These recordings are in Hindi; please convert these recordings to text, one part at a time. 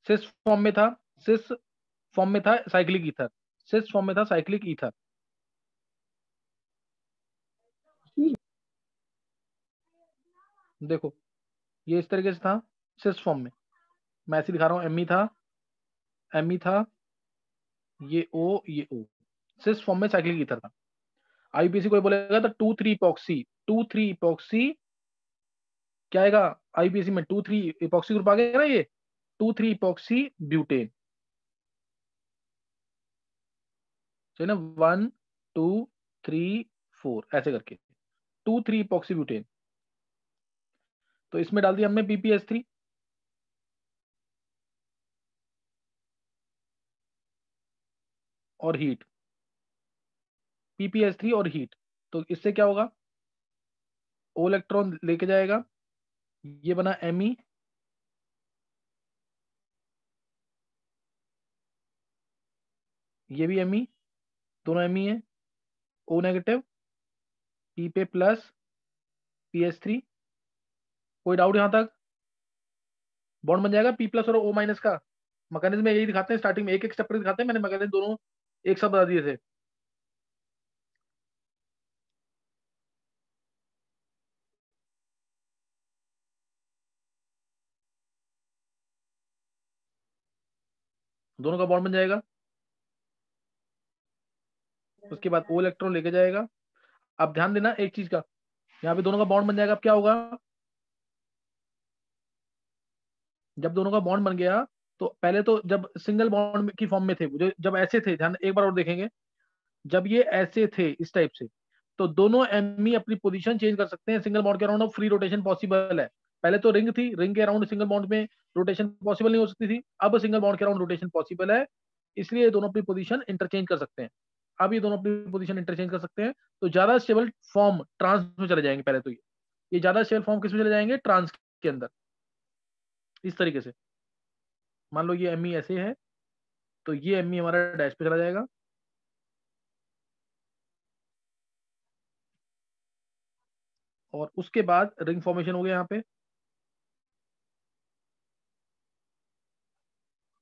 सिस फॉर्म में था, सिस फॉर्म में था साइक्लिक ईथर, सिस फॉर्म में था साइक्लिक ईथर। देखो ये इस तरीके से था सिस फॉर्म में, मैं ऐसे दिखा रहा हूँ, एमी था, एमी था, ये ओ, ये ओ, सिस फॉर्म में साइक्लिक ईथर था। आईपीसी कोई बोलेगा तो 2,3 इपॉक्सी, 2,3 इपॉक्सी क्या आएगा आईपीसी में, 2,3 इपॉक्सी ग्रुप आ गया ना ये, 2,3 इपॉक्सी ब्यूटेन, सही ना, 1, 2, 3, 4 ऐसे करके 2,3 इपॉक्सी ब्यूटेन। तो इसमें डाल दिया हमने पीपीएस 3, और हीट, पीपीएस 3 और हीट। तो इससे क्या होगा, ओ इलेक्ट्रॉन लेके जाएगा, ये बना एमई, ये भी एमई, दोनों एमई है, ओ नेगेटिव, पी पे प्लस, पीएस 3। कोई डाउट यहां तक? बॉन्ड बन जाएगा पी प्लस और ओ माइनस का। मैकेनिज्म यही दिखाते हैं स्टार्टिंग में, एक एक स्टेप पर दिखाते हैं, मैंने मैकेनिज्म दोनों एक साथ बता दिए थे। दोनों का बॉन्ड बन जाएगा, उसके बाद ओ इलेक्ट्रॉन लेके जाएगा। अब ध्यान देना एक चीज का, यहाँ पे दोनों का बॉन्ड बन जाएगा, अब क्या होगा, जब दोनों का बॉन्ड बन गया, तो पहले तो जब सिंगल बॉन्ड की फॉर्म में थे, जो जब ऐसे थे, ध्यान एक बार और देखेंगे, जब ये ऐसे थे इस टाइप से, तो दोनों एमई अपनी पोजीशन चेंज कर सकते हैं, सिंगल बॉन्ड के अराउंड फ्री रोटेशन पॉसिबल है। पहले तो रिंग थी, रिंग के अराउंड सिंगल बॉन्ड में रोटेशन पॉसिबल नहीं हो सकती थी, अब सिंगल बॉन्ड के अराउंड रोटेशन पॉसिबल है, इसलिए ये दोनों अपनी पोजीशन इंटरचेंज कर सकते हैं। अब ये दोनों अपनी पोजीशन इंटरचेंज कर सकते हैं, तो ज्यादा स्टेबल फॉर्म ट्रांस में चले जाएंगे। पहले तो ये ज्यादा स्टेबल फॉर्म किस में चले जाएंगे, ट्रांस के अंदर, इस तरीके से। मान लो ये एमई ऐसे है, तो ये एमई हमारा डैश पे चला जाएगा, और उसके बाद रिंग फॉर्मेशन हो गया यहाँ पे,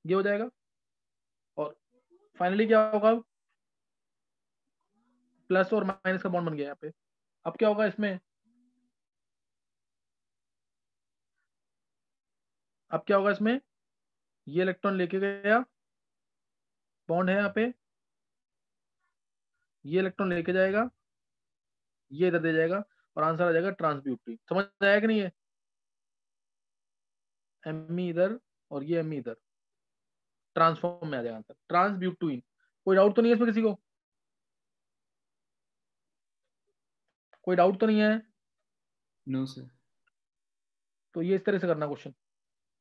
ये हो जाएगा, और फाइनली क्या होगा, प्लस और माइनस का बॉन्ड बन गया यहाँ पे। अब क्या होगा इसमें, अब क्या होगा इसमें, ये इलेक्ट्रॉन लेके गया, बॉन्ड है यहाँ पे, ये इलेक्ट्रॉन लेके जाएगा, ये इधर दे जाएगा, और आंसर आ जाएगा ट्रांसब्यूटी। समझ आया कि नहीं है, एमई इधर और ये एमई इधर, ट्रांसफॉर्म में आ जाएगा आंसर ट्रांसब्यूटुइन। कोई डाउट तो नहीं है इसमें किसी को, कोई डाउट तो नहीं है? No sir. तो ये इस तरह से करना क्वेश्चन।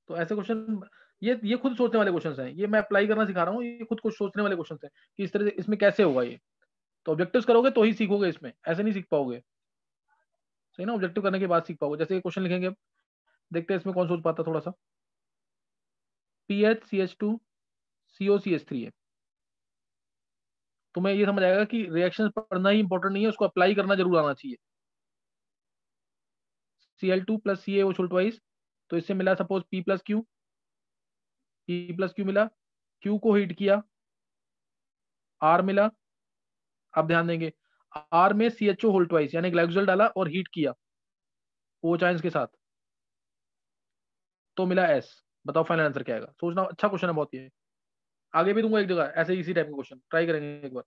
तो ऐसे क्वेश्चन, ये खुद सोचने वाले क्वेश्चन हैं, ये मैं अप्लाई करना सिखा रहा हूँ, ये खुद कुछ सोचने वाले क्वेश्चन हैं कि इस तरह से इसमें कैसे होगा ये। तो ऑब्जेक्टिव्स करोगे तो ही सीखोगे, इसमें ऐसे नहीं सीख पाओगे, सही ना, ऑब्जेक्टिव करने के बाद सीख पाओगे। जैसे क्वेश्चन लिखेंगे अब, देखते हैं इसमें कौन सोच पाता थोड़ा सा। PHCH2COCH3 है, तुम्हें ये समझ आएगा कि रिएक्शन पढ़ना ही इंपॉर्टेंट नहीं है, उसको अप्लाई करना जरूर आना चाहिए। Cl2 + CaO2, तो इससे मिला सपोज P+Q, P+Q मिला, Q को हीट किया, R मिला। अब ध्यान देंगे, R में CHO2 यानी ग्लाइकोजल डाला और हीट किया O चाइन्स के साथ, तो मिला S। बताओ फाइनल आंसर क्या आएगा, सोचना, अच्छा क्वेश्चन है बहुत ये। आगे भी दूंगा एक जगह ऐसे इसी टाइप का क्वेश्चन, ट्राई करेंगे एक बार।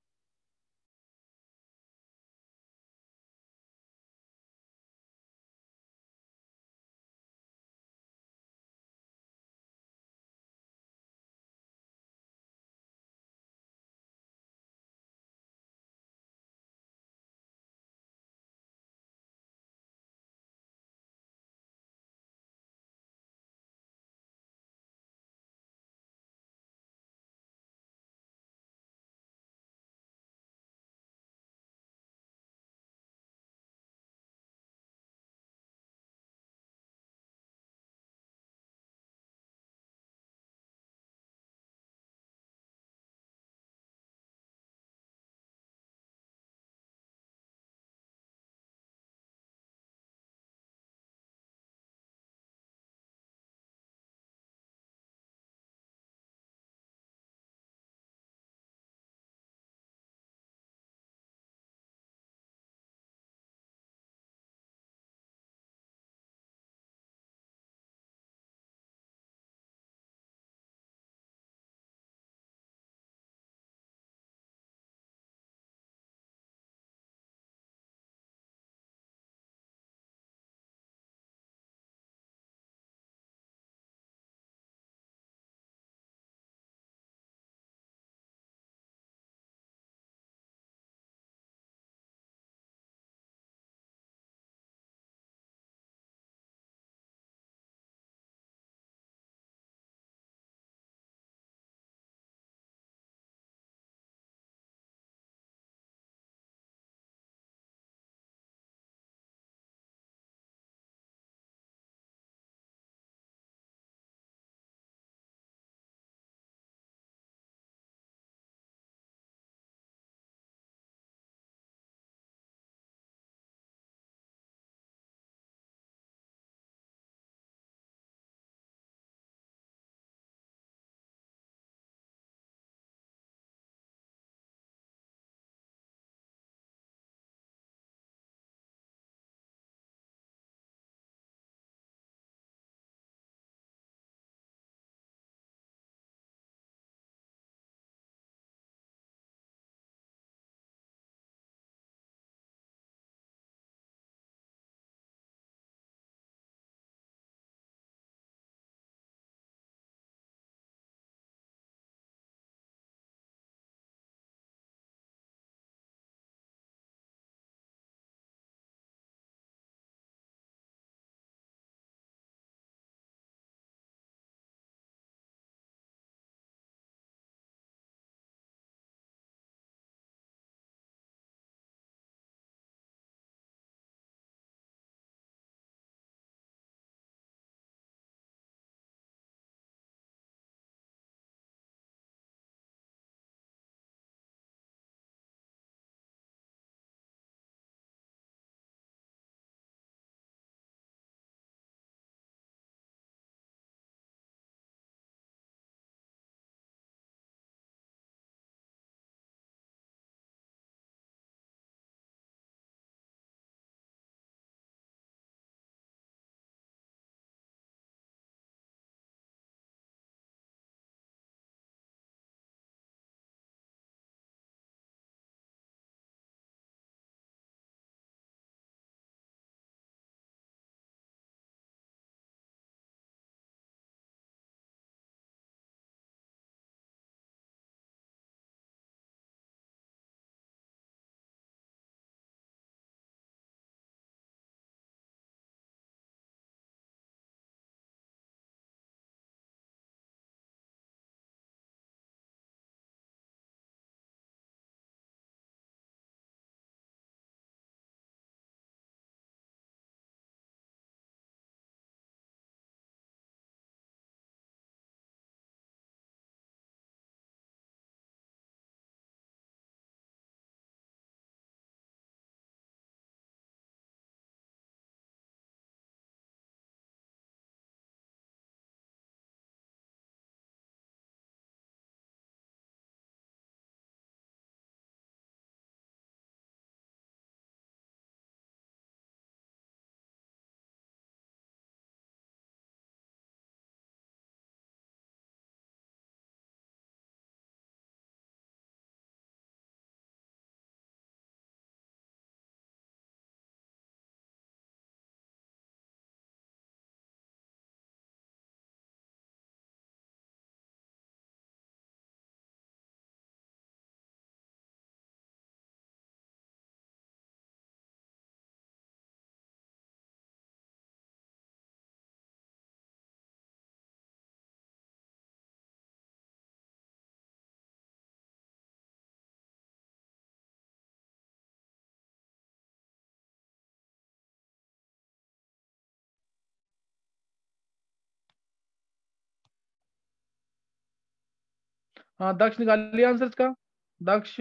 हाँ दक्ष निकाल लिया आंसर का? दक्ष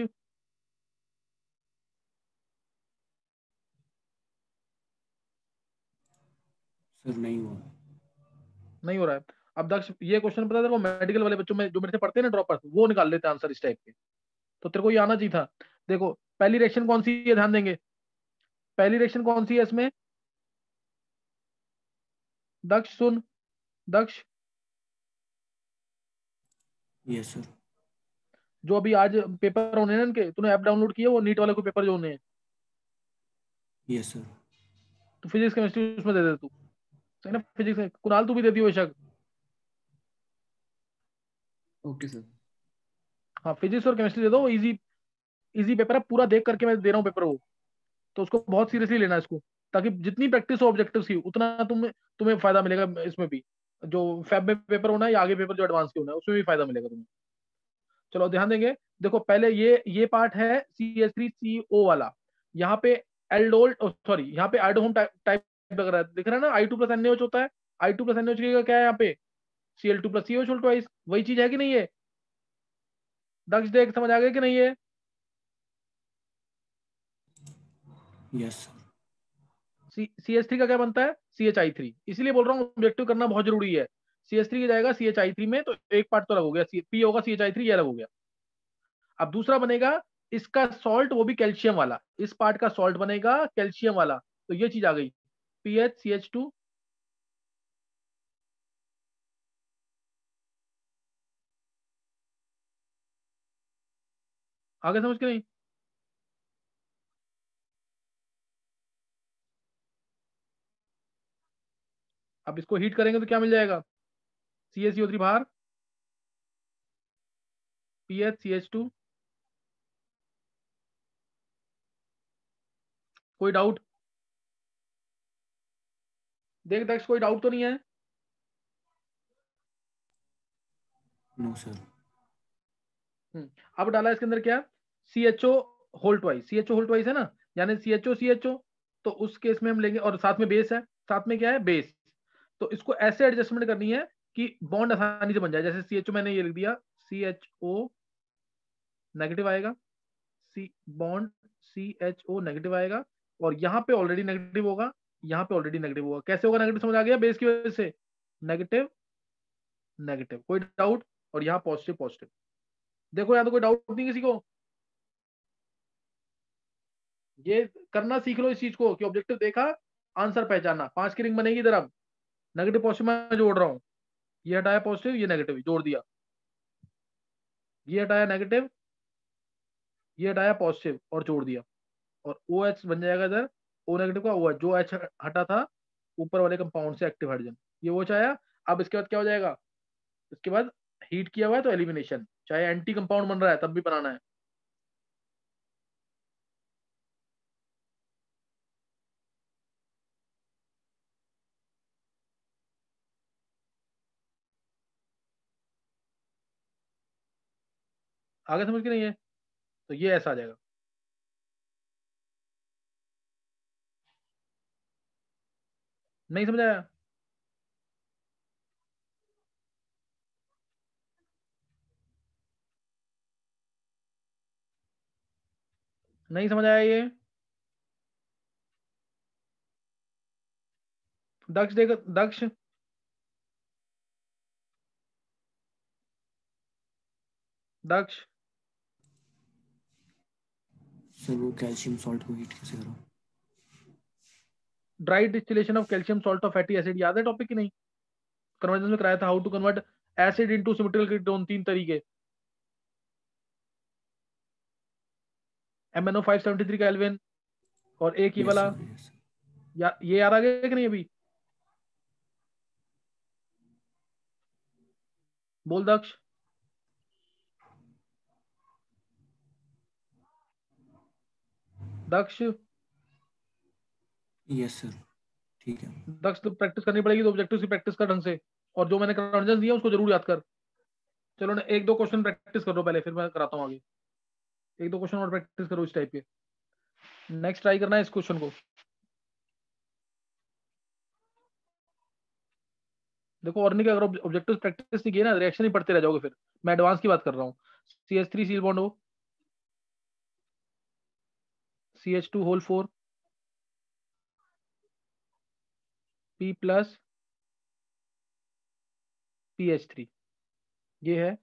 सर नहीं हुआ। नहीं हो रहा है। अब दक्ष ये क्वेश्चन पता है तेरे को, मेडिकल वाले बच्चों में जो मेरे से पढ़ते हैं ना ड्रॉपर्स, वो निकाल लेते हैं आंसर इस टाइप के। तो तेरे को ये आना चाहिए था। देखो पहली रिएक्शन कौन सी है, ध्यान देंगे। पहली रिएक्शन कौन सी है इसमें? दक्ष सुन, दक्ष यस सर। जो अभी आज पेपर होने हैं ना इनके, तूने ऐप डाउनलोड किया वो नीट वाले को पेपर जो होने हैं? Yes sir. तो फिजिक्स केमिस्ट्री उसमें दे दे तू, सही ना? फिजिक्स में कुणाल तू भी दे दियो बेशक। Okay sir. हाँ फिजिक्स और केमिस्ट्री दे दो, इजी इजी पेपर है, पूरा देख करके मैं दे रहा हूँ पेपर वो। तो उसको बहुत सीरियसली लेना है इसको, ताकि जितनी प्रैक्टिस हो ऑब्जेक्टिव्स की उतना तुम्हें तुम्हें फायदा मिलेगा इसमें भी। जो फैब में पेपर होना है या आगे पेपर जो एडवांस के होना है उसमें भी फायदा मिलेगा तुम्हें। चलो ध्यान देंगे। देखो पहले ये पार्ट है CH3CO वाला। यहाँ पे एल्डोल, सॉरी यहाँ पे आइडोहोम टाइप लग रहा है, दिख रहा है ना? I2+NaOH होता है। I2+NaOH का क्या है यहाँ पे? Cl2+COH ट्वाइस, वही चीज है कि नहीं है? दक्ष देख, समझ आ गया कि नहीं है? Yes sir. CH3 का क्या बनता है? CH3। इसीलिए बोल रहा हूँ ऑब्जेक्टिव करना बहुत जरूरी है। CH3 की जाएगा CH3 में, तो एक पार्ट तो अलग हो गया, P होगा CH3, ये अलग हो गया। अब दूसरा बनेगा इसका सॉल्ट, वो भी कैल्शियम वाला। इस पार्ट का सॉल्ट बनेगा कैल्शियम वाला। तो ये चीज आ गई, PHCH2। आगे समझ के नहीं? अब इसको हीट करेंगे तो क्या मिल जाएगा? CaCO3 बाहर, PHCH2। कोई डाउट? देख दक्ष, कोई डाउट तो नहीं है? No sir. अब डाला इसके अंदर क्या? CHO whole twice, CHO whole twice है ना, यानी CHO। तो उस केस में हम लेंगे, और साथ में बेस है, साथ में क्या है? बेस। तो इसको ऐसे एडजस्टमेंट करनी है कि बॉन्ड आसानी से बन जाए। जैसे CHO मैंने ये लिख दिया, CHO नेगेटिव आएगा, सी बॉन्ड CHO नेगेटिव आएगा, और यहाँ पे ऑलरेडी नेगेटिव होगा, यहाँ पे ऑलरेडी नेगेटिव होगा। कैसे होगा नेगेटिव, समझ आ गया? बेस की वजह से नेगेटिव नेगेटिव, कोई डाउट? और यहाँ पॉजिटिव पॉजिटिव। देखो यहाँ तो कोई डाउट नहीं किसी को। ये करना सीख लो इस चीज को, कि ऑब्जेक्टिव देखा, आंसर पहचाना। 5 की रिंग बनेगी इधर। अब नेगेटिव पॉजिटिव मैं जोड़ रहा हूँ, ये हटाया पॉजिटिव, ये नेगेटिव जोड़ दिया, ये हटाया नेगेटिव, ये हटाया पॉजिटिव और जोड़ दिया। और OH बन जाएगा इधर, O नेगेटिव का OH, जो H हटा था ऊपर वाले कंपाउंड से, एक्टिव हाइड्रोजन, ये OH आया। अब इसके बाद क्या हो जाएगा? इसके बाद हीट किया हुआ है तो एलिमिनेशन, चाहे एंटी कंपाउंड बन रहा है तब भी बनाना है। आगे समझ के नहीं है? तो ये ऐसा आ जाएगा। नहीं समझ आया? नहीं समझ आया ये? दक्ष देख, दक्ष दक्ष सर वो कैल्शियम सॉल्ट को हीट कैसे करूँ? Dry distillation of calcium salt of fatty acid, याद है टॉपिक की नहीं? कन्वर्जन में कराया था, how to convert acid into symmetrical ketone, 3 तरीके। MnO 573 केल्विन, और एक ही यस वाला, सर यस। या ये याद आ गया कि नहीं अभी? बोल दक्ष। दक्ष यस सर। ठीक है। दक्ष, तो प्रैक्टिस करनी पड़ेगी, तो ऑब्जेक्टिव की प्रैक्टिस कर ढंग से, और जो मैंने कन्वर्जन दिया उसको जरूर याद कर। चलो ना, एक दो क्वेश्चन प्रैक्टिस कर लो पहले, फिर मैं कराता हूँ आगे। एक दो क्वेश्चन और प्रैक्टिस करो इस टाइप के। नेक्स्ट ट्राई करना है इस क्वेश्चन को। देखो, और नहीं, अगर ऑब्जेक्टिव प्रैक्टिस नहीं किए ना, रिएक्शन ही पढ़ते रह जाओगे फिर। मैं एडवांस की बात कर रहा हूँ। CH3 सील बॉन्ड हो, CH2 whole 4, P plus PH3, ये है।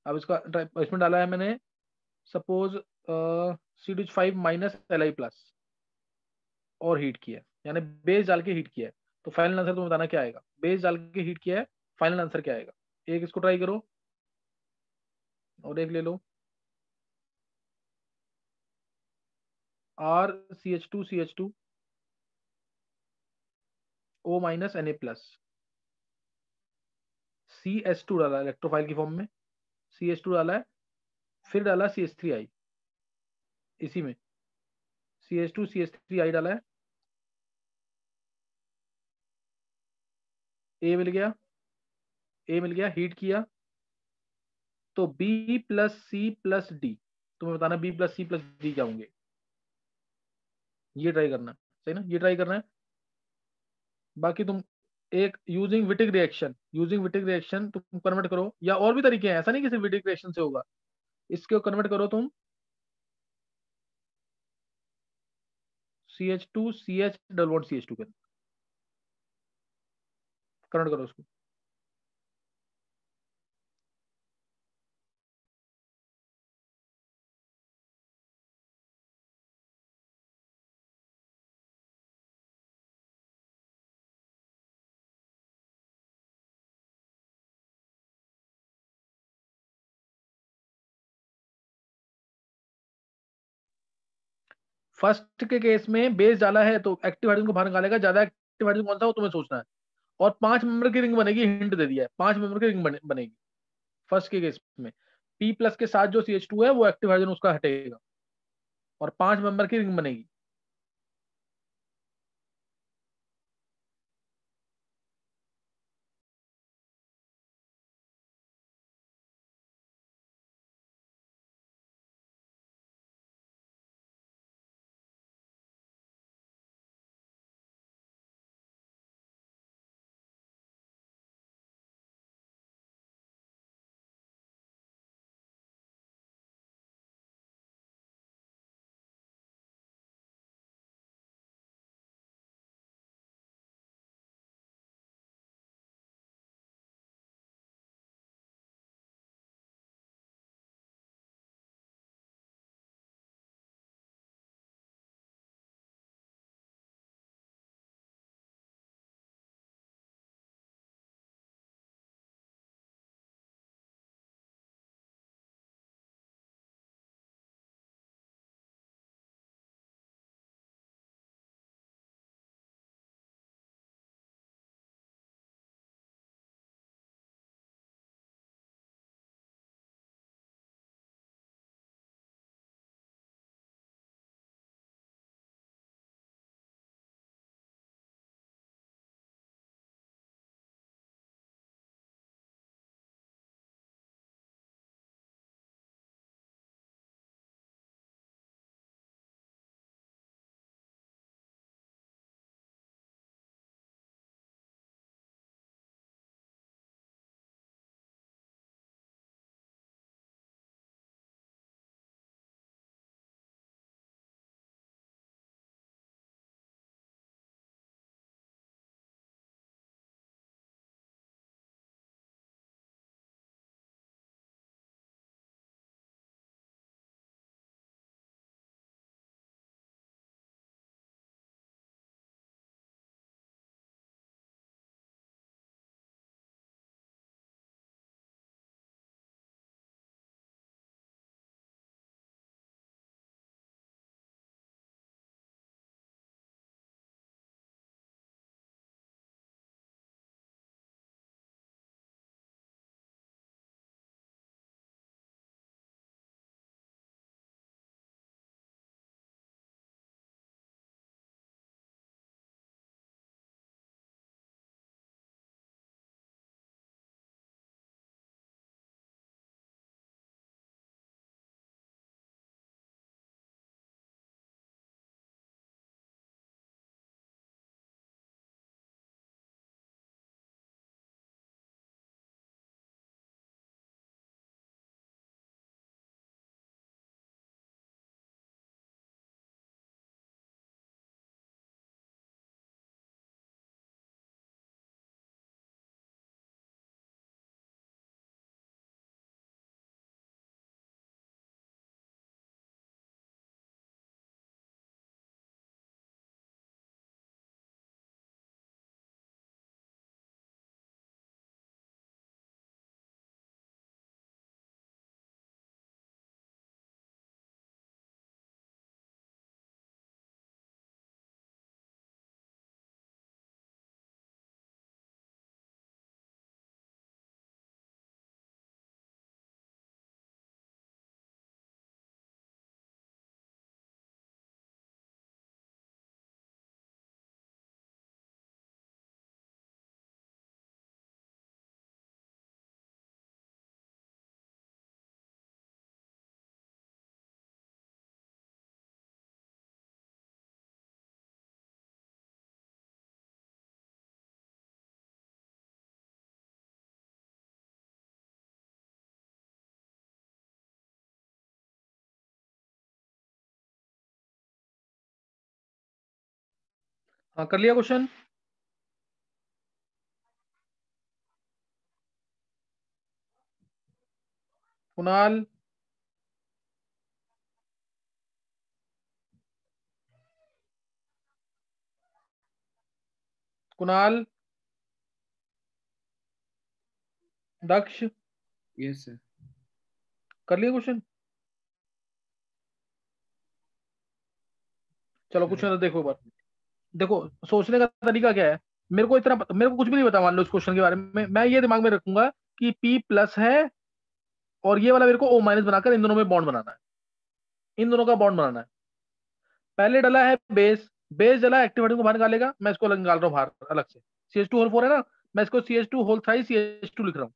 अब इसमें डाला है मैंने suppose CH5 minus Li plus और हीट किया है, यानी बेस डाल के हीट किया है। तो फाइनल आंसर तुम्हें बताना क्या आएगा, बेस डाल के हीट किया है, फाइनल आंसर क्या आएगा। एक इसको ट्राई करो और एक ले लो, R CH2 O minus Na plus, CH2 डाला इलेक्ट्रोफाइल की फॉर्म में, CH2 डाला है, फिर डाला CH3I इसी में, CH2 CH3I डाला है, ए मिल गया, ए मिल गया, हीट किया, तो B plus C plus D, तुम्हें बताना B plus C plus D क्या होंगे। ये ट्राई करना, सही ना, ये ट्राई करना है। बाकी तुम एक यूजिंग विटिक रिएक्शन तुम कन्वर्ट करो, या और भी तरीके हैं, ऐसा नहीं कि सिर्फ विटिक रिएक्शन से होगा, इसको कन्वर्ट करो तुम CH2 CH double bond CH2 के, कन्वर्ट करो उसको। फर्स्ट के केस में बेस डाला है तो एक्टिव हाइड्रोजन को बाहर निकालेगा, ज्यादा एक्टिव हाइड्रोजन कौन सा हो तुम्हें सोचना है। और 5 मेंबर की रिंग बनेगी, हिंट दे दिया है, 5 मेंबर की रिंग बनेगी फर्स्ट के केस में। P प्लस के साथ जो CH2 है वो एक्टिव हाइड्रोजन उसका हटेगा और 5 मेंबर की रिंग बनेगी। हाँ कर लिया क्वेश्चन। कुणाल, कुणाल, दक्ष, यस सर। कर लिया क्वेश्चन। चलो सर क्वेश्चन देखो एक बार। देखो सोचने का तरीका क्या है, मेरे को कुछ भी नहीं पता मान लो इस क्वेश्चन के बारे में, मैं ये दिमाग में रखूंगा कि P प्लस है और ये वाला मेरे को O माइनस बनाकर इन दोनों में बॉन्ड बनाना है, इन दोनों का बॉन्ड बनाना है। पहले डला है बेस, बेस डला एक्टिव हाइड्रोजन को बाहर निकालेगा, मैं इसको अलग निकाल रहा हूँ बाहर अलग से। CH2 होल 4 है ना, मैं इसको CH2 होल थ्राइस CH2 लिख रहा हूँ,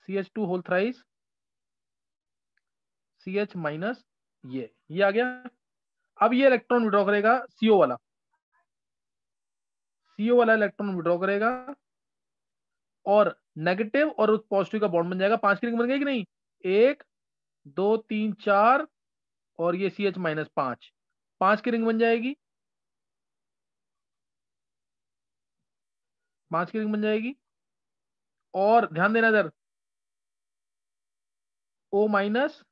CH2 whole thrice CH minus, ये आ गया। अब ये इलेक्ट्रॉन विड्रॉ करेगा CO वाला, CO वाला इलेक्ट्रॉन विड्रॉ करेगा और नेगेटिव और उस पॉजिटिव का बॉन्ड बन जाएगा। 5 की रिंग बन गई कि नहीं, 1 2 3 4 और ये CH माइनस 5, 5 की रिंग बन जाएगी, 5 की रिंग बन जाएगी। और ध्यान देना इधर, O माइनस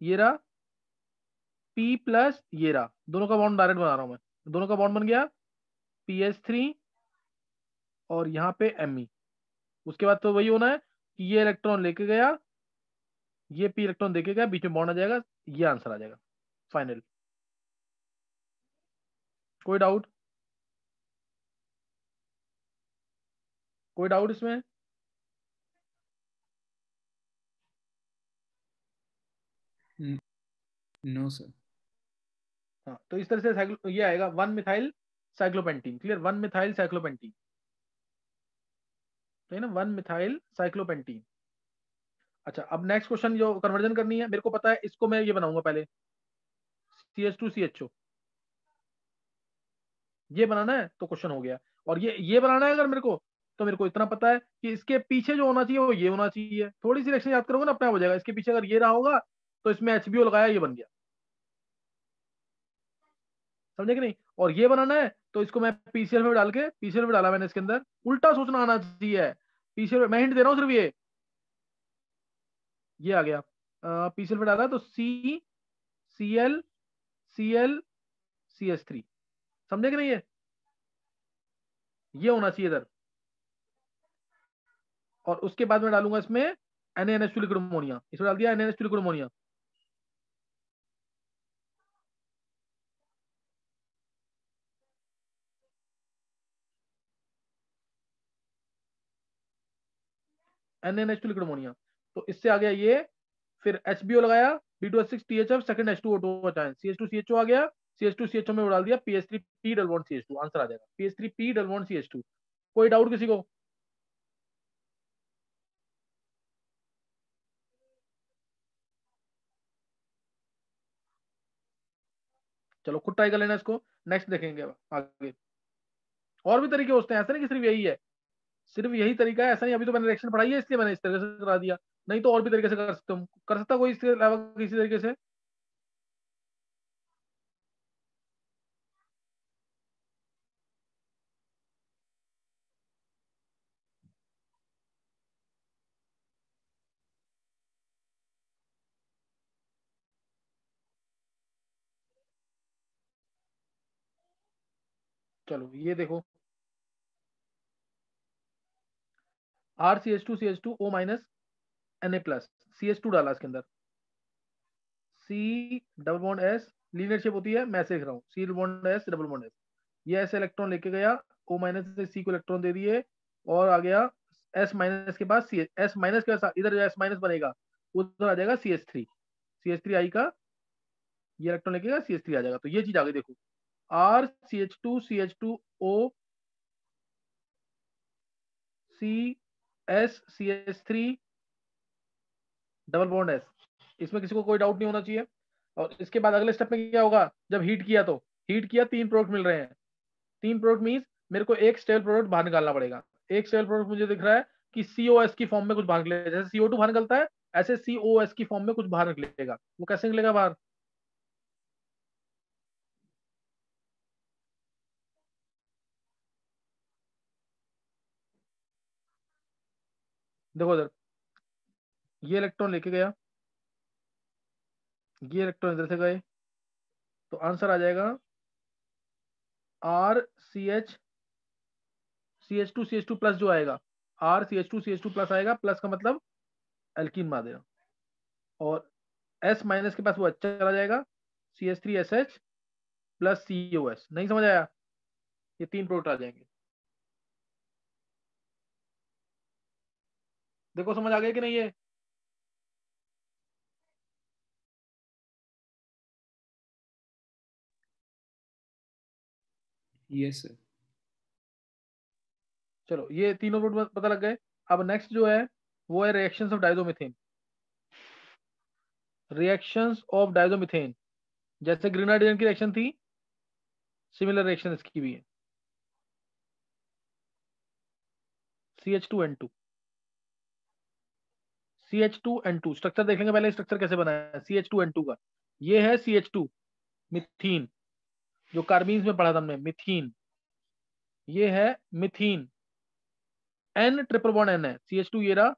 ये रहा, P प्लस ये रहा, दोनों का बॉन्ड डायरेक्ट बना रहा हूं मैं, दोनों का बॉन्ड बन गया PS3 और यहाँ पे Me। उसके बाद तो वही होना है कि ये इलेक्ट्रॉन लेके गया, ये P इलेक्ट्रॉन देके गया, बीच में बॉन्ड आ जाएगा, ये आंसर आ जाएगा फाइनल। कोई डाउट, कोई डाउट इसमें? No sir. हाँ तो इस तरह से ये आएगा 1 methyl cyclopentene, clear, 1 methyl cyclopentene, तो है ना 1 मिथाइल साइक्लोपेंटीन। अच्छा अब नेक्स्ट क्वेश्चन जो कन्वर्जन करनी है, मेरे को पता है इसको मैं ये बनाऊंगा पहले, CH2CHO ये बनाना है तो क्वेश्चन हो गया। और ये बनाना है अगर मेरे को, तो मेरे को इतना पता है कि इसके पीछे जो होना चाहिए वो ये होना चाहिए, थोड़ी सी रिएक्शन याद करोगे ना अपने आप हो जाएगा। इसके पीछे अगर ये रहा होगा तो इसमें HBO लगाया, ये बन गया, समझे कि नहीं। और ये बनाना है तो इसको मैं PCl में डाल के, PCl में डाला मैंने इसके अंदर, उल्टा सोचना आना चाहिए। PCl मैं हिंट दे रहा हूँ सिर्फ, ये आ गया, PCl में डाला तो CCl CL CH3, समझे कि नहीं, ये होना चाहिए इधर। और उसके बाद में डालूंगा इसमें NaNH2 लिक्विड अमोनिया, इसमें डाल दिया NaNH2 liquid ammonia. NaNH2 liquid ammonia, तो इससे आ गया ये, फिर HBO लगाया, B2H6THF सेकंड H2O2 बचा, CH2CHO आ गया, CH2CHO में डाल दिया PS3P double bond CH2, answer आ जाएगा PS3P डबल बॉन्ड CH2। कोई डाउट किसी को? चलो खुद ट्राई कर लेना इसको, नेक्स्ट देखेंगे आगे। और भी तरीके होते हैं, ऐसा नहीं कि सिर्फ यही है, सिर्फ यही तरीका है ऐसा नहीं, अभी तो मैंने रिएक्शन पढ़ाई है इसलिए मैंने इस तरीके से करा दिया, नहीं तो और भी तरीके से कर सकते हो, कर सकता कोई इसके अलावा किसी तरीके से? चलो ये देखो, RCH2CH2O minus Na plus, CH2 डाला इसके अंदर, C double bond S, linear shape होती है, मैं ऐसे लिख रहा हूँ C double bond S double bond S, ये ऐसे इलेक्ट्रॉन लेके गया, O माइनस से C को इलेक्ट्रॉन दे दिए और आ गया S माइनस के पास C, S माइनस के पास इधर जो S माइनस बनेगा उधर आ जाएगा CH3, CH3 आई का, ये इलेक्ट्रॉन लेके गया CH3 आ जाएगा, तो ये चीज आ गई देखो, RCH2CH2O CSCH3 double bond S, इसमें किसी को कोई डाउट नहीं होना चाहिए। और इसके बाद अगले स्टेप में क्या होगा, जब हीट किया तो हीट किया, 3 प्रोडक्ट मिल रहे हैं, 3 प्रोडक्ट मीन्स मेरे को एक स्टेबल प्रोडक्ट बाहर निकालना पड़ेगा। एक स्टेबल प्रोडक्ट मुझे दिख रहा है कि COS की फॉर्म में कुछ बाहर निकलेगा, जैसे CO2 बाहर निकलता है ऐसे COS की फॉर्म में कुछ बाहर निकलेगा, वो कैसे निकलेगा बाहर? देखो इधर, ये इलेक्ट्रॉन लेके गया, ये इलेक्ट्रॉन इधर से गए, तो आंसर आ जाएगा R C H C H two plus जो आएगा, R C H two plus आएगा, प्लस का मतलब एल्कीन मार देना, और एस माइनस के पास वो अच्छा चला जाएगा, C H three S H plus C O S. नहीं समझ आया? ये 3 प्रोडक्ट आ जाएंगे। देखो समझ आ गया कि नहीं ये? Yes, sir. चलो ये तीनों प्रोडक्ट पता लग गए। अब नेक्स्ट जो है वो है रिएक्शंस ऑफ डाइजोमीथेन। रिएक्शंस ऑफ डाइजोमीथेन, जैसे ग्रेनाडियन की रिएक्शन थी, सिमिलर रिएक्शन इसकी भी है। CH2N2, CH2N2 स्ट्रक्चर देख लेंगे पहले, स्ट्रक्चर कैसे बना है CH2N2 का। ये है CH2 मिथीन, जो कार्बीन्स में पढ़ा था हमने, मिथीन। ये है मिथीन, N ट्रिपल बॉन्ड N है, CH2 ये रहा,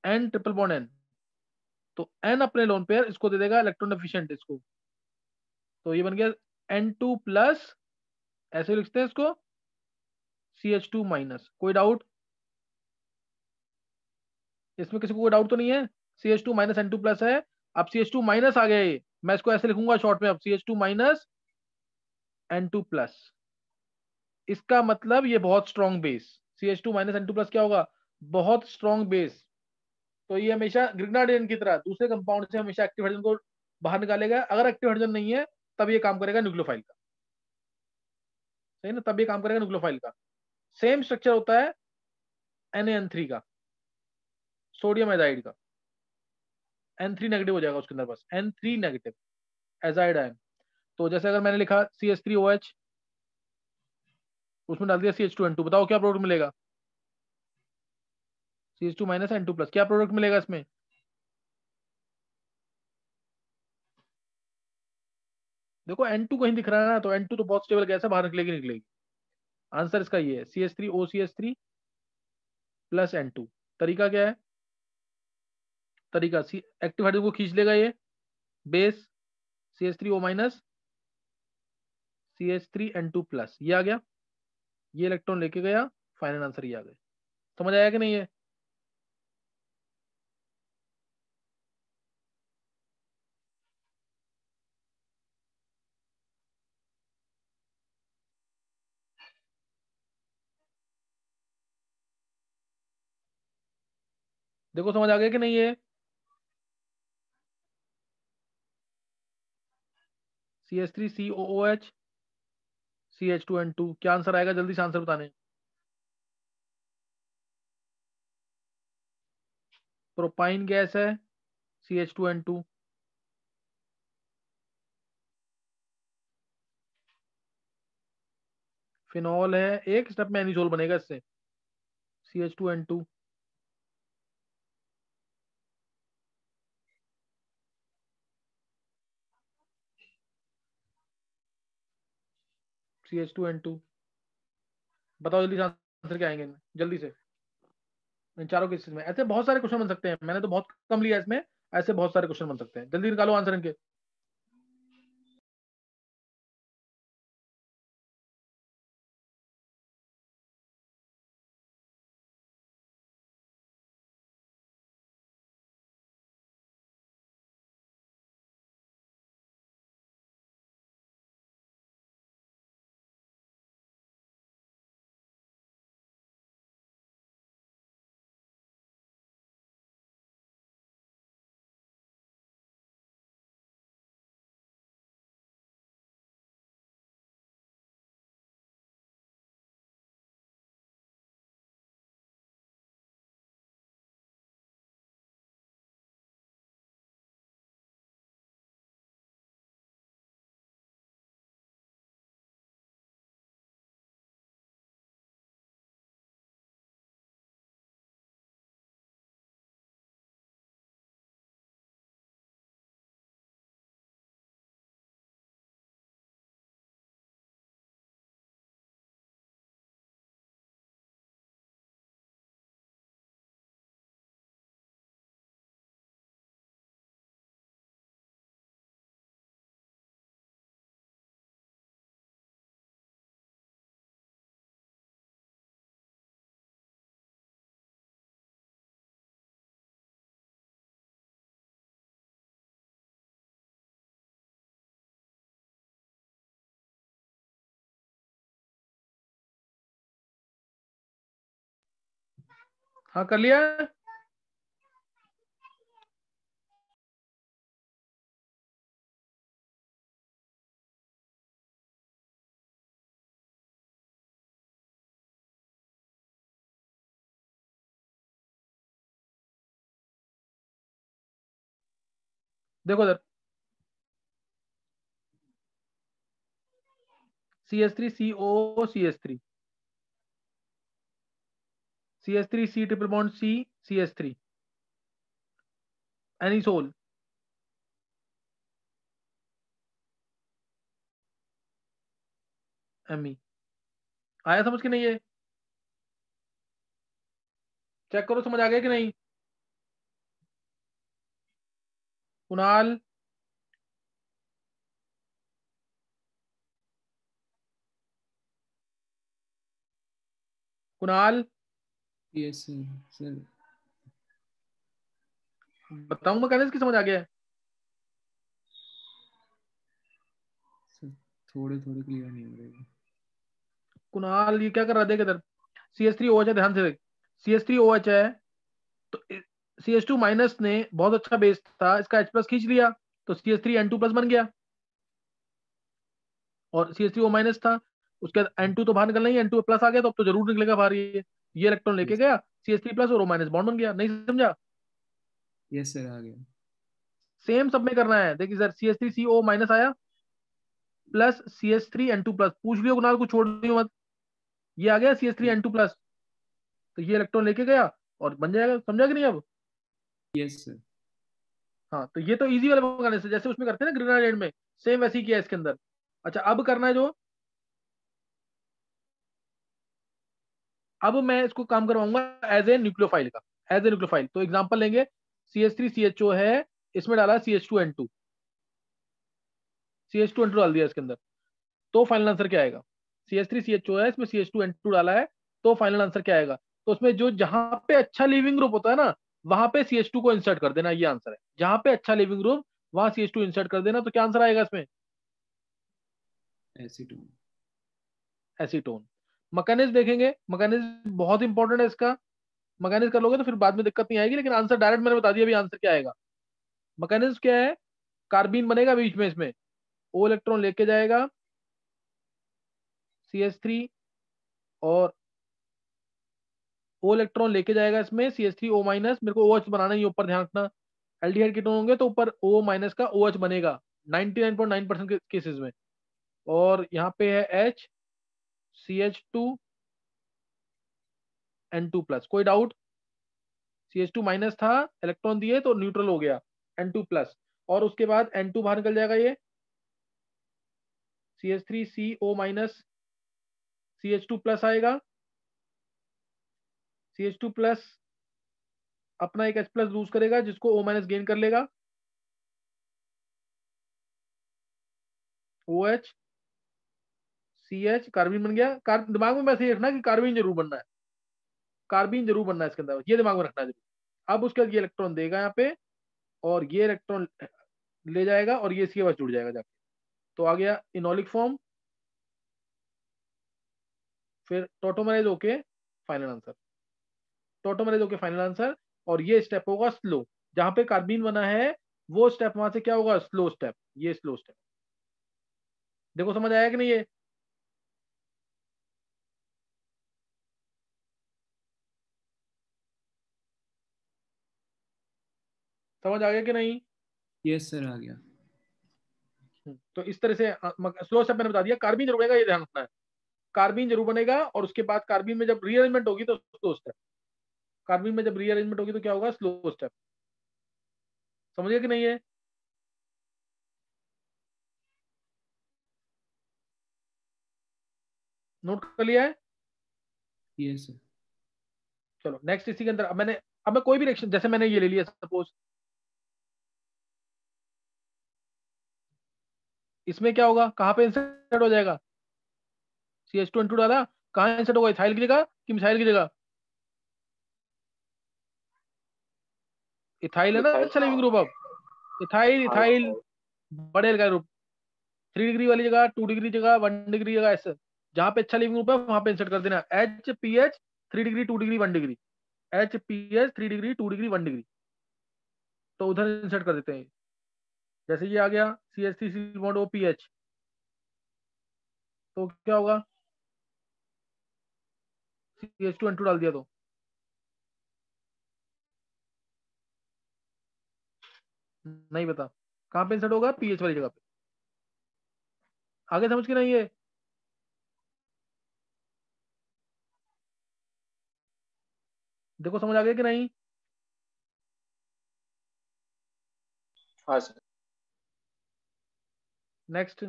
N ट्रिपल बॉन्ड N, तो N अपने लोन पेयर इसको दे देगा इलेक्ट्रॉन एफिशिएंट इसको, तो ये बन गया N2 प्लस, ऐसे लिखते हैं इसको, CH2 माइनस। कोई डाउट इसमें? किसी को कोई डाउट तो नहीं है? CH2 माइनस N2 प्लस है। अब CH2 माइनस आ गया, ये मैं इसको ऐसे लिखूंगा शॉर्ट में, अब CH2 माइनस N2 प्लस। इसका मतलब ये बहुत strong base, CH2 minus N2 plus क्या होगा? बहुत स्ट्रॉन्ग बेस। तो ये हमेशा ग्रिग्नाडियन की तरह दूसरे कंपाउंड से हमेशा एक्टिव हाइड्रोजन को बाहर निकालेगा। अगर एक्टिव हाइड्रोजन नहीं है तब ये काम करेगा न्यूक्लियोफाइल का, सही ना? तब ये काम करेगा न्यूक्लियोफाइल का। सेम स्ट्रक्चर होता है NaN3 का, सोडियम एजाइड का। N3 नेगेटिव हो जाएगा उसके अंदर, बस N3 नेगेटिव एजाइड आयन। तो जैसे अगर मैंने लिखा CH3OH, उसमें डाल दिया CH2N2, बताओ क्या प्रोडक्ट मिलेगा? CH2 माइनस N2 प्लस, क्या प्रोडक्ट मिलेगा इसमें? देखो N2 कहीं दिख रहा है ना, तो N2 तो बहुत स्टेबल गैस है, बाहर निकलेगी निकलेगी। आंसर इसका ये है CH3OCH3 प्लस N2। तरीका क्या है? तरीका एक्टिव हाइड्रोजन को खींच लेगा ये base, CH3O minus CH3N2 plus, ये आ गया, ये इलेक्ट्रॉन लेके गया, फाइनल आंसर ये आ गया। समझ आया कि नहीं है? देखो समझ आ गया कि नहीं है? CH3COOH CH2N2, क्या आंसर आएगा? जल्दी से आंसर बताने। प्रोपाइन गैस है, CH2N2। फिनॉल है, एक स्टेप में एनिसोल बनेगा इससे, CH2N2। CH2N2, बताओ जल्दी से आंसर क्या आएंगे इनमें? जल्दी से। इन चारों केसेस में ऐसे बहुत सारे क्वेश्चन बन सकते हैं, मैंने तो बहुत कम लिया इसमें, ऐसे बहुत सारे क्वेश्चन बन सकते हैं। जल्दी निकालो आंसर इनके। हाँ कर लिया। देखो इधर CH3 CO CH3 CH3 C triple bond C CH3 anisole Me। आया समझ के नहीं है? चेक करो समझ आ गया कि नहीं? Kunal, Kunal yes sir. Sir बताऊं मैकेनिज्म की समझ आ गया है? सर थोड़े थोड़े क्लियर नहीं हो रहे। कुणाल ये क्या कर रहा है? देख इधर CH3OH है, ध्यान से देख। CH3OH है तो CH2 माइनस ने बहुत अच्छा बेस था, इसका H प्लस खींच लिया तो CH3N2 प्लस बन गया, और CH3O माइनस था, उसके बाद N2 तो बाहर निकलना ही, N2 प्लस आ गया तो अब तो जरूर निकलेगा बाहर ये इलेक्ट्रॉन लेके यस गया CH3 प्लस और O माइनस बॉन्ड बन गया। नहीं समझा? यस सर आ गया। सेम सब में करना है। देखिए सर CH3CO माइनस आया प्लस CH3N2 प्लस, पूछ लियो कुणाल, कुछ छोड़ दियो मत। ये आ गया CH3N2 प्लस, तो ये इलेक्ट्रॉन लेके गया और बन जाएगा। समझा कि नहीं अब? Yes sir. हाँ तो ये तो इजी वाला करने से, जैसे उसमें करते हैं ना ग्रेनाइड में, सेम वैसे ही किया इसके अंदर। अच्छा अब करना है जो, अब मैं इसको काम करवाऊंगा एज ए न्यूक्लियोफाइल का। एज ए न्यूक्लियोफाइल तो एग्जांपल लेंगे, CH3CHO है, इसमें डाला CH2N2, CH2N2 डाल दिया इसके अंदर, तो फाइनल आंसर क्या आएगा? CH3CHO है, इसमें CH2N2 डाला है, तो फाइनल आंसर क्या आएगा? तो उसमें जो जहां पे अच्छा लिविंग ग्रुप होता है ना, वहां पे CH2 को इंसर्ट कर देना, ये आंसर है। जहां पे अच्छा लिविंग ग्रुप वहां CH2 इंसर्ट कर देना, तो क्या आंसर आएगा इसमें? एसीटोन। एसीटोन। मैकेनिज्म देखेंगे, मैकेनिज्म बहुत इंपॉर्टेंट है इसका। मैकेनिज्म कर लोगे तो फिर बाद में दिक्कत नहीं आएगी, लेकिन आंसर डायरेक्ट मैंने बता दिया अभी आंसर क्या आएगा। मैकेनिज्म क्या है? कार्बीन बनेगा बीच में, इसमें O इलेक्ट्रॉन लेके जाएगा CH3, और O इलेक्ट्रॉन लेके जाएगा इसमें CH3O माइनस, मेरे को OH बनाना ही है ऊपर, ध्यान रखना। एल्डिहाइड कीटोन होंगे तो ऊपर O माइनस का OH बनेगा 99.9% केसेस में। और यहाँ पे है H CH2N2 प्लस, कोई डाउट? CH2 माइनस था, इलेक्ट्रॉन दिए तो न्यूट्रल हो गया N2 प्लस, और उसके बाद N2 बाहर निकल जाएगा, ये CH3CO माइनस CH2 प्लस आएगा, CH2 प्लस अपना एक H प्लस लूज करेगा जिसको O माइनस गेन कर लेगा, OH CH, कार्बीन बन गया। दिमाग में वैसे ही रखना कि कार्बीन जरूर बनना है, कार्बीन जरूर बनना है इसके अंदर, ये दिमाग में रखना है जरूर। अब उसके बाद ये इलेक्ट्रॉन देगा यहाँ पे, और ये इलेक्ट्रॉन ले जाएगा और ये इसके पास जुड़ जाएगा जाके, तो आ गया इनोलिक फॉर्म, फिर टोटोमराइज होके फाइनल आंसर, टोटोमराइज होके फाइनल आंसर। और ये स्टेप होगा स्लो, जहां पे कार्बीन बना है वो स्टेप वहां से क्या होगा? स्लो स्टेप, ये स्लो स्टेप। देखो समझ आया कि नहीं ये? समझ आ गया कि नहीं? यस सर आ गया। तो इस तरह से स्लो स्टेप मैंने बता दिया। कार्बीन जरूर बनेगा, ये ध्यान रखना है, कार्बीन जरूर बनेगा, और उसके बाद कार्बीन में जब रीअरेंजमेंट होगी तो स्लो स्टेप, कार्बीन में जब रीअरेंजमेंट होगी तो क्या होगा? Slow step. समझ गया कि नहीं है? नोट कर लिया है? Yes sir. चलो नेक्स्ट इसी के अंदर, अब मैं कोई भी रिएक्शन, जैसे मैंने ये ले लिया सपोज, इसमें क्या होगा? कहाँ पे इंसर्ट हो जाएगा? CH2N2 डाला, कहाँ इंसर्ट होगा? इथाइल की जगह कि मिथाइल की जगह? इथाइल है ना अच्छा लिविंग ग्रुप अब, इथाइल इथाइल बड़े का ग्रुप, 3 डिग्री वाली जगह, 2 डिग्री जगह, 1 डिग्री जगह, ऐसे जहाँ पे अच्छा लिविंग ग्रुप है वहां पे इंसर्ट कर देना, HPH 3 degree 2 degree 1 degree. HPH 3 degree 2 degree 1 degree, तो उधर इंसर्ट कर देते हैं। जैसे ये आ गया CH3 बॉन्ड OPH, तो क्या होगा, CH2N2 डाल दिया तो नहीं पता कहाँ पे इंसर्ट होगा, पीएच वाली जगह पे। आगे समझ के नहीं है, देखो समझ आ गया कि नहीं। हाँ सर। नेक्स्ट,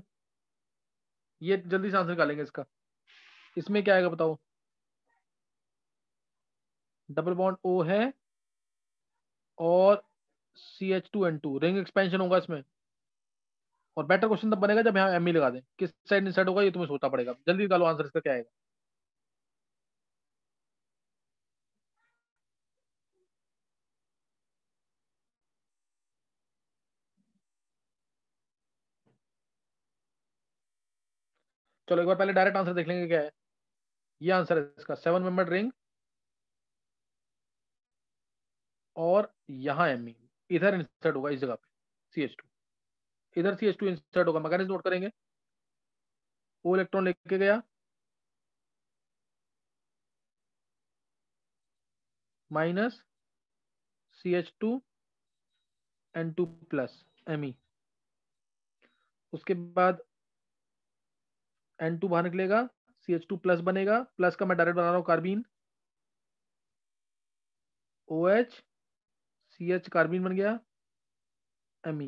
ये जल्दी से आंसर निकालेंगे इसका। इसमें क्या आएगा बताओ, डबल बॉन्ड O है और CH2N2, रिंग एक्सपेंशन होगा इसमें। और बेटर क्वेश्चन तब बनेगा जब यहाँ ME लगा दें। किस साइड इंसर्ट होगा ये तुम्हें सोचना पड़ेगा। जल्दी निकालो आंसर इसका क्या आएगा। चलो एक बार पहले डायरेक्ट आंसर देख लेंगे क्या है। ये आंसर है इसका, 7 मेंबर्ड रिंग और यहाँ ME इधर इंसर्ट होगा, इस जगह पे CH2, इधर CH2 इंसर्ट होगा। मैकेनिज्म नोट करेंगे, O इलेक्ट्रॉन लेके गया, माइनस CH2N2 प्लस ME, उसके बाद N2 बाहर निकलेगा, CH2 प्लस बनेगा, प्लस का मैं डायरेक्ट बना रहा हूँ कार्बीन, OH CH कार्बीन बन गया, Me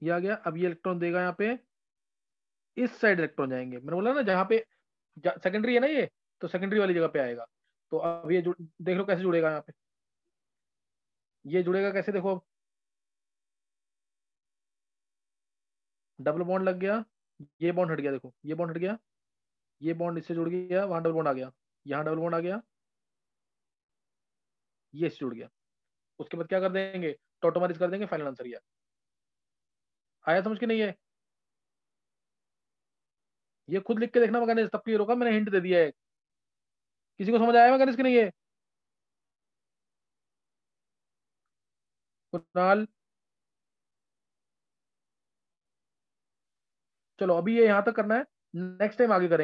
ये आ गया। अब ये इलेक्ट्रॉन देगा यहाँ पे, इस साइड इलेक्ट्रॉन जाएंगे। मैंने बोला ना जहाँ पे सेकेंडरी है ना ये, तो सेकेंडरी वाली जगह पे आएगा। तो अब ये देख लो कैसे जुड़ेगा यहाँ पे, ये जुड़ेगा कैसे, देखो डबल बॉन्ड लग गया, ये बॉन्ड हट गया, देखो ये बॉन्ड हट गया, ये बॉन्ड इससे जुड़ गया, वहां डबल बॉन्ड आ गया, यहाँ डबल बॉन्ड आ गया, ये इससे जुड़ गया। उसके बाद क्या कर देंगे, टोटोमरिस कर देंगे, फाइनल आंसर ये आया। समझ के नहीं है, ये खुद लिख के देखना मैकेनिज्म, तब क्लियर होगा। मैंने हिंट दे दिया है। किसी को समझ आया मैकेनिज्म की नहीं है। कुणाल, चलो अभी ये यहाँ तक करना है, नेक्स्ट टाइम आगे करेंगे।